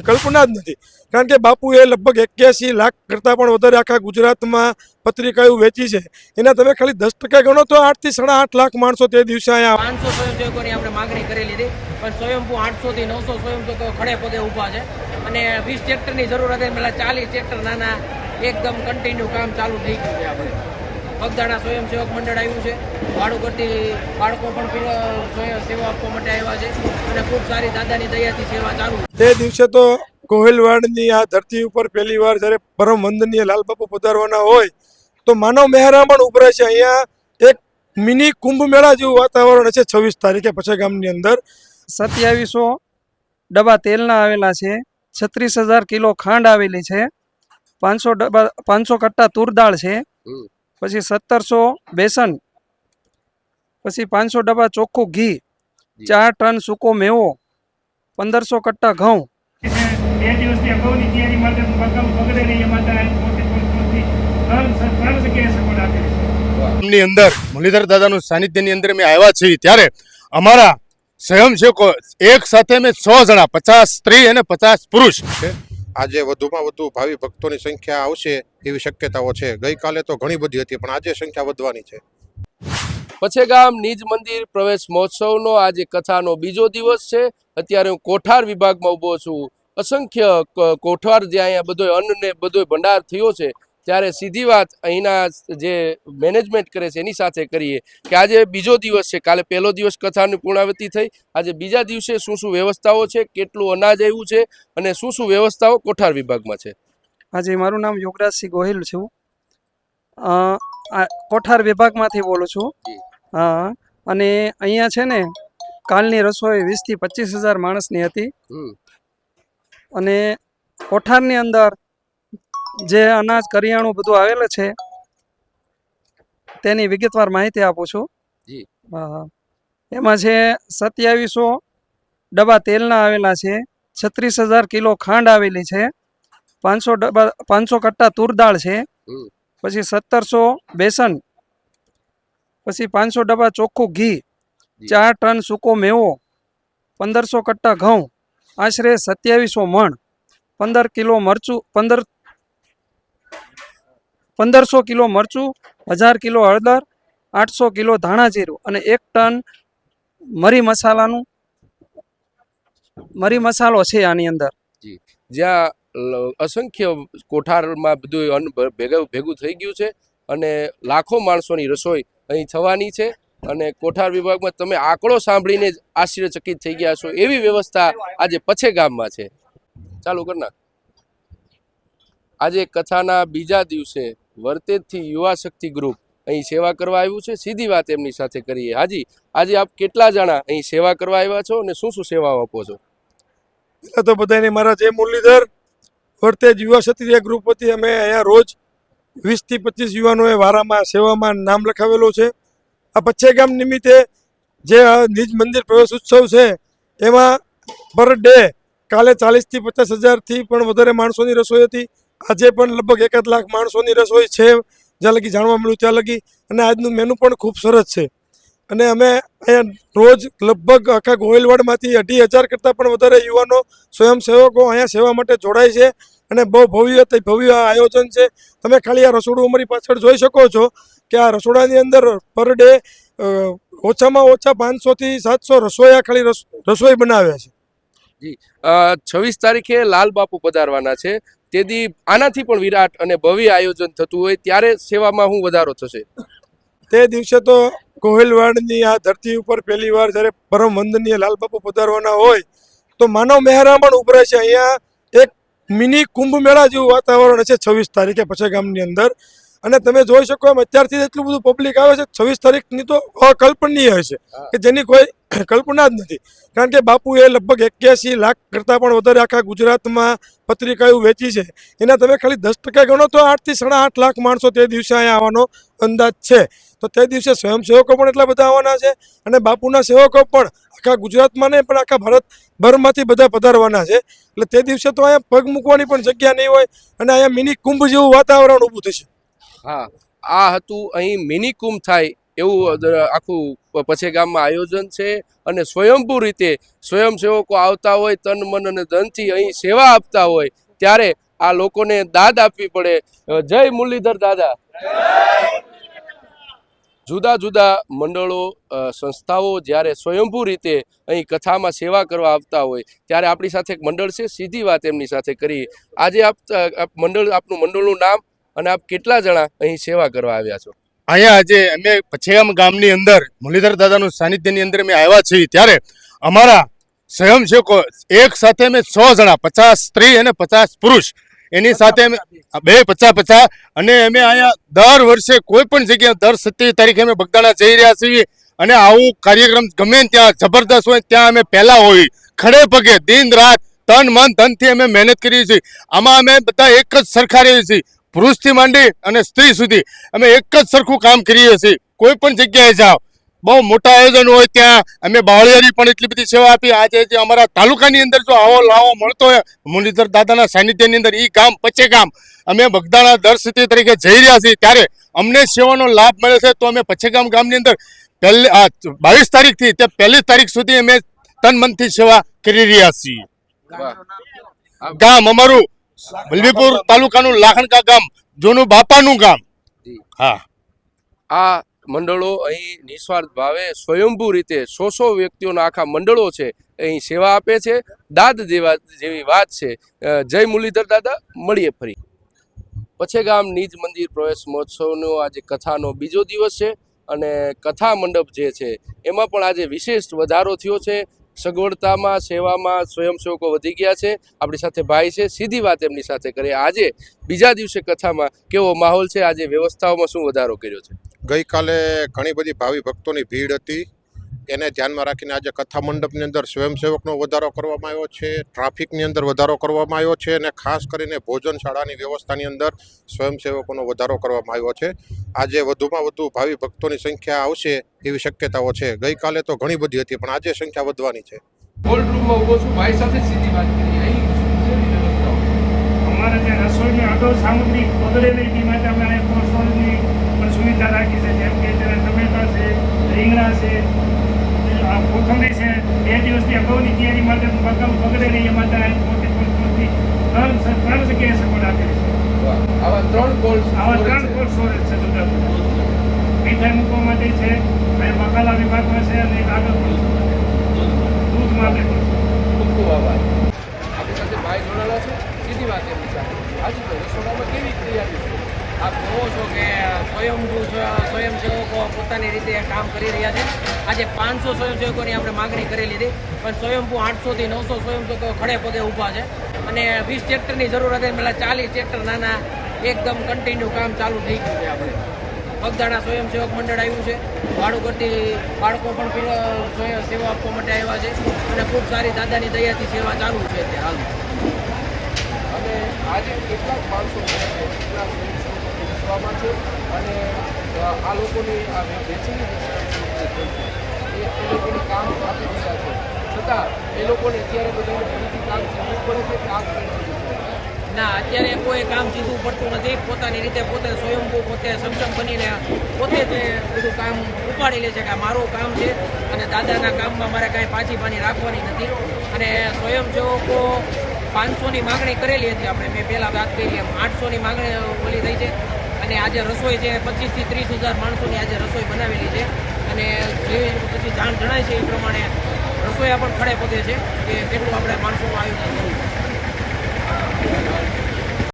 કલ્પના જ નથી. કારણ કે બાપુએ લગભગ 81 લાખ કરતાં પણ વધારે આખા ગુજરાતમાં પત્રિકાઓ વેચી છે. એના તમે ખાલી 10% ગણો તો 8 થી 8.5 લાખ માણસો તે દિવસે અહીંયા 500 સ્વયંસેવકોની આપણે માગણી કરેલી હતી, પણ સ્વયંભૂ 800 થી 900 સ્વયંસેવકો ખડે પગે ઊભા છે અને 20 ટ્રેક્ટરની જરૂર હતી, પેલા 40 ટ્રેક્ટર નાના એકદમ કન્ટિન્યુ કામ ચાલુ થઈ ગયું છે. આપણે પગદાણા સ્વયંસેવક મંડળ આવ્યું છે, ભાડું કરતી બાળકો પણ સેવા આપવા માટે આવ્યા છે અને ખૂબ સારી દાદાની દયાથી સેવા ચાલુ. તે દિવસે તો ગોહિલવાડની આ ધરતી ઉપર પહેલી વાર જ્યારે પરમ વંદનીય લાલબાપુ પધારવાના હોય તો માનવ મહેરામણ ઉભરાય છે. અહીંયા એક મિની કુંભ મેળા જેવું વાતાવરણ છે. 26 તારીખે પછેગામની અંદર 2700 ડબ્બા તેલના આવેલા છે, 36,000 કિલો ખાંડ આવેલી છે, 500 કટ્ટા તુર દાળ છે, પછી 1700 બેસન, પછી 500 ડબ્બા ચોખ્ખું ઘી, 4 ટન સૂકો મેવો, 1500 કટ્ટા ઘઉં. 2 દિવસની અગાઉની તૈયારી માટે મકામ બગડે નહીં એ માટે ત્રણ જગ્યાએ સપોર્ટ આપેલી છે. ની અંદર મુરલીધર દાદાનું સાનિધ્યની અંદર અમે આવ્યા છીએ ત્યારે અમારા સ્વયંસેવકો એક સાથે અમે 100 જણા, 50 સ્ત્રી અને 50 પુરુષ. આજે વધુમાં વધુ ભાવિ ભક્તોની સંખ્યા આવશે એવી શક્યતાઓ છે. ગઈકાલે તો ઘણી બધી હતી, પણ આજે સંખ્યા વધવાની છે. પછેગામ નિજ મંદિર પ્રવેશ મહોત્સવનો આજે કથાનો બીજો દિવસ છે. અત્યારે હું કોઠાર વિભાગમાં ઊભો છું. અસંખ્ય કોઠાર જ્યાં અહીંયા બધો અન્ન ને બધો ભંડાર થયો છે, ત્યારે સીધી વાત અહીંના જે મેનેજમેન્ટ કરે છે એની સાથે કરીએ કે આજે બીજો દિવસ છે. કાલે પહેલો દિવસ કથાની પૂર્ણાવતિ થઈ, આજે બીજા દિવસે શું શું વ્યવસ્થાઓ છે, કેટલું અનાજ આવ્યું છે અને શું શું વ્યવસ્થાઓ કોઠાર વિભાગમાં છે. આજે મારું નામ યોગરાજસિંહ ગોહિલ છું, કોઠાર વિભાગમાંથી બોલું છું. હા, અને અહીંયા છે ને કાલની રસોઈ 20 થી 25,000 માણસની હતી અને કોઠારની અંદર જે અનાજ કરિયાણું બધું આવેલું છે તેની વિગતવાર માહિતી આપું છું. એમાં છે 2700 ડબ્બા તેલના આવેલા છે, 36,000 કિલો ખાંડ આવેલી છે, 500 કટ્ટા તુર દાળ છે, પછી 1700 બેસન, પછી 500 ડબ્બા ચોખ્ખું ઘી, 4 ટન સૂકો મેવો, 1500 કટ્ટા ઘઉં, આશરે 2700 મણ, 15 કિલો મરચું, 1500 કિલો મરચું, 1000 કિલો હળદર, 800 કિલો ધાણા જીરું અને 1 ટન મરી મસાલો છે આની અંદર. જ્યાં અસંખ્ય કોઠારમાં બધું અન્ન ભેગું થઈ ગયું છે અને લાખો માણસોની રસોઈ અહીં થવાની છે. અને કોઠાર વિભાગમાં તમે આંકડો સાંભળીને જ આશ્ચર્યચકિત થઈ ગયા છો એવી વ્યવસ્થા આજે પછેગામમાં છે. ચાલુ કરના. આજે કથાના બીજા દિવસે વર્તેજથી યુવા શક્તિ ગ્રુપ અહીં સેવા કરવા આવ્યું છે. સીધી વાત એમની સાથે કરીએ. હાજી, આજે આપ કેટલા જણા અહીં સેવા કરવા આવ્યા છો અને શું શું સેવાઓ આપો છો? એટલે તો બધાને મારા જય મુરલીધર. વર્તેજ યુવા ક્ષત્રિય ગ્રુપ વતી અમે અહીંયા રોજ 20 થી 25 યુવાનોએ વારામાં સેવામાં નામ લખાવેલું છે. આ પછેગામ નિમિત્તે જે નિજ મંદિર પ્રવેશ ઉત્સવ છે એમાં પર ડે કાલે 40 થી 50,000 થી પણ વધારે માણસોની રસોઈ હતી. આજે પણ લગભગ 1 લાખ માણસોની રસોઈ છે, જ્યાં લગી જાણવા મળ્યું ત્યાં લગી. અને આજનું મેનુ પણ ખૂબ સરસ છે. અને અમે અહીંયા રોજ લગભગ આખા ગોહિલવાડમાંથી 2,500 કરતાં પણ વધારે યુવાનો સ્વયંસેવકો અહીંયા સેવા માટે જોડાય છે અને બહુ ભવ્ય આયોજન છે. તમે ખાલી આ રસોડું અમારી પાછળ જોઈ શકો છો કે આ રસોડાની અંદર પર ડે ઓછામાં ઓછા 500 થી 700 રસોઈયા ખાલી રસોઈ બનાવ્યા છે. જી, 26 તારીખે લાલ બાપુ પધારવાના છે. તેથી આનાથી પણ વિરાટ અને ભવ્ય આયોજન થતું હોય ત્યારે સેવામાં શું વધારો થશે? તે દિવસે તો ગોહિલવાડની આ ધરતી ઉપર પહેલી વાર જ્યારે પરમ વંદનીય લાલબાપુ પધારવાના હોય તો માનવ મહેરામણ ઉભરાય છે. અહીંયા એક મિની કુંભ મેળા જેવું વાતાવરણ છે 26 તારીખે પછેગામની અંદર. અને તમે જોઈ શકો એમ અત્યારથી એટલું બધું પબ્લિક આવે છે. 26 તારીખની તો અકલ્પનીય છે કે જેની કોઈ કલ્પના જ નથી. કારણ કે બાપુએ લગભગ 81 લાખ કરતાં પણ વધારે આખા ગુજરાતમાં પત્રિકાઓ વેચી છે. એના તમે ખાલી 10% ગણો તો 8 થી 8.5 લાખ માણસો તે દિવસે અહીંયા આવવાનો અંદાજ છે. તો તે દિવસે સ્વયંસેવકો પણ એટલા બધા આવવાના છે અને બાપુના સેવકો પણ આખા ગુજરાતમાં નહીં પણ આખા ભારતભરમાંથી બધા પધારવાના છે. એટલે તે દિવસે તો અહીંયા પગ મૂકવાની પણ જગ્યા નહીં હોય અને અહીંયા મિની કુંભ જેવું વાતાવરણ ઊભું થશે. હા, આ હતું અહીં મિની કુંભ થાય એવું આખું પછેગામમાં આયોજન છે અને સ્વયંભૂ રીતે સ્વયંસેવકો આવતા હોય તન મન અને ધનથી અહીં સેવા આપતા હોય ત્યારે આ લોકોને દાદ આપવી પડે. જય મુરલીધર દાદા. જુદા જુદા મંડળો સંસ્થાઓ જ્યારે સ્વયંભૂ રીતે અહીં કથામાં સેવા કરવા આવતા હોય ત્યારે આપણી સાથે એક મંડળ છે, સીધી વાત એમની સાથે કરી. આજે આપનું મંડળનું નામ અને આપ કેટલા જણા અહીં સેવા કરવા આવ્યા છો? અહીંયા આજે અમે પછેગામ ગામની અંદર મુરલીધર દાદાનું સાનિધ્યની અંદર અમે આવ્યા છીએ ત્યારે અમારા સ્વયંસેવકો એક સાથે અમે 100 જણા, 50 સ્ત્રી અને 50 પુરુષ, એની સાથે અમે 50 અને અમે અહીંયા દર વર્ષે કોઈ પણ જગ્યાએ દર 27 તારીખે અમે બગદાણા જઈ રહ્યા છીએ અને આવું કાર્યક્રમ ગમે ત્યાં જબરદસ્ત હોય ત્યાં અમે પહેલા હોઈએ, ખડે પગે દિન રાત તન મન ધનથી અમે મહેનત કરીએ છીએ. આમાં અમે બધા એક જ સરખા રહીએ છીએ, પુરુષથી માંડી અને સ્ત્રી સુધી અમે એક જ સરખું કામ કરીએ છીએ. કોઈ પણ જગ્યાએ જાઓ બહુ મોટા આયોજન હોય ત્યાં અમે બાવળિયાની પણ એટલી બધી સેવા આપી. આજે જે અમારા તાલુકાની અંદર જો આવો લાવો મળતો હોય મુરલીધર દાદાના સાનિધ્યની અંદર એ ગામ પછેગામ અમે બગદાણા દર 27 તારીખે જઈ રહ્યા છીએ ત્યારે અમને સેવાનો લાભ મળે છે. તો અમે પછેગામ ગામની અંદર 22 તારીખથી તે 1 તારીખ સુધી અમે તન મનથી સેવા કરી રહ્યા છીએ. ગામ અમારું વલ્લભીપુર તાલુકાનું લાખણકા ગામ, જોનું બાપાનું ગામ. હા, આ મંડળો અહીં નિસ્વાર્થ ભાવે સ્વયંભૂ રીતે 100 વ્યક્તિઓના આખા મંડળો છે અહીં સેવા આપે છે. દાદ જેવી વાત છે. જય મુરલીધર દાદા. મળીએ ફરી. પછેગામ નિજ મંદિર પ્રવેશ મહોત્સવનો આજે કથાનો બીજો દિવસ છે અને કથા મંડપ જે છે એમાં પણ આજે વિશેષ વધારો થયો છે. સગવડતામાં સેવામાં સ્વયંસેવકો વધી ગયા છે. આપણી સાથે ભાઈ છે, સીધી વાત એમની સાથે કરીએ. આજે બીજા દિવસે કથામાં કેવો માહોલ છે? આજે વ્યવસ્થાઓમાં શું વધારો કર્યો છે? ગઈકાલે ઘણી બધી ભાવિ ભક્તોની ભીડ હતી, એને ધ્યાનમાં રાખીને આજે કથા મંડપની અંદર સ્વયંસેવકનો વધારો કરવામાં આવ્યો છે, ટ્રાફિકની અંદર વધારો કરવામાં આવ્યો છે અને ખાસ કરીને ભોજનશાળાની વ્યવસ્થાની અંદર સ્વયંસેવકોનો વધારો કરવામાં આવ્યો છે. આજે વધુમાં વધુ ભાવિ ભક્તોની સંખ્યા આવશે એવી શક્યતાઓ છે. ગઈકાલે તો ઘણી બધી હતી પણ આજે સંખ્યા વધવાની છે. કોલ્ડ રૂમમાં ઊભો છું, ભાઈ સાથે સીધી વાત કરીએ. અહીં કેવી વ્યવસ્થાઓ? અમારે ત્યાં રસોઈની અગાઉ સામગ્રી બગડેલી હતી માટે અમે અહીંયા કોર્સની પણ સુવિધા રાખી છે. જેમ કે અત્યારે ટમેટા છે, રીંગણા છે, કોથમરી છે. 2 દિવસની અગાઉની તૈયારી માટે બગડેલી એ માટે મોટી કોર્સની 3 જગ્યાએ સગવડ આપેલી છે. આવા 3 કોલ્ડ સ્ટોરેજ છે જુદા જુદા. મીઠાઈ મૂકવા માટે છે, અહીંયા મસાલા વિભાગમાં છે અને એક આગળ પણ દૂધ માટે પણ છે. ખૂબ ખૂબ આભાર. આપણી સાથે ભાઈ જોડાયેલા છે, સીધી વાત એમની સાથે. આજે તો રસોડામાં કેવી તૈયારી છે? આપ જોવો છો કે સ્વયંસેવકો પોતાની રીતે કામ કરી રહ્યા છે. આજે 500 સ્વયંસેવકોની આપણે માગણી કરેલી હતી પણ સ્વયંભૂ 800 થી 900 સ્વયંસેવકો ખડે પગે ઊભા છે અને 20 ટ્રેક્ટરની જરૂર હતી. પહેલાં 40 ટ્રેક્ટર નાના એકદમ કન્ટિન્યુ કામ ચાલુ થઈ ગયું છે. આપણે બગદાણા સ્વયંસેવક મંડળ આવ્યું છે, વાડુકરથી બાળકો પણ સેવા આપવા માટે આવ્યા છે અને ખૂબ સારી દાદાની દયાથી સેવા ચાલુ છે અત્યારે હાલ. અને આજે કેટલાક માણસો કેટલા સ્વયંસેવકો વિશ્વમાં છે અને આ લોકોની આ વેચીની એ લોકોને કામ આપી રહ્યા છે, છતાં એ લોકોને અત્યારે બધાને ફરીથી કામ શીખવું પડે છે કે આ ના, અત્યારે કોઈ કામ સીધું પડતું નથી. પોતાની રીતે પોતે સ્વયંભૂ પોતે સક્ષમ બનીને પોતે જ બધું કામ ઉપાડી લે છે કે આ મારું કામ છે અને દાદાના કામમાં મારે કાંઈ પાછી પાની રાખવાની નથી. અને સ્વયંસેવકો 500ની માગણી કરેલી હતી આપણે, મેં પહેલાં વાત કરી એમ 800ની માગણી ઓલી થઈ છે અને આજે રસોઈ છે 25 થી 30 હજાર માણસોની આજે રસોઈ બનાવેલી છે અને જે પછી જાણ જણાય છે એ પ્રમાણે રસોઈયા પણ ખડે પગે છે કે કેટલું આપણે માણસોનું આયોજન કરવું છે.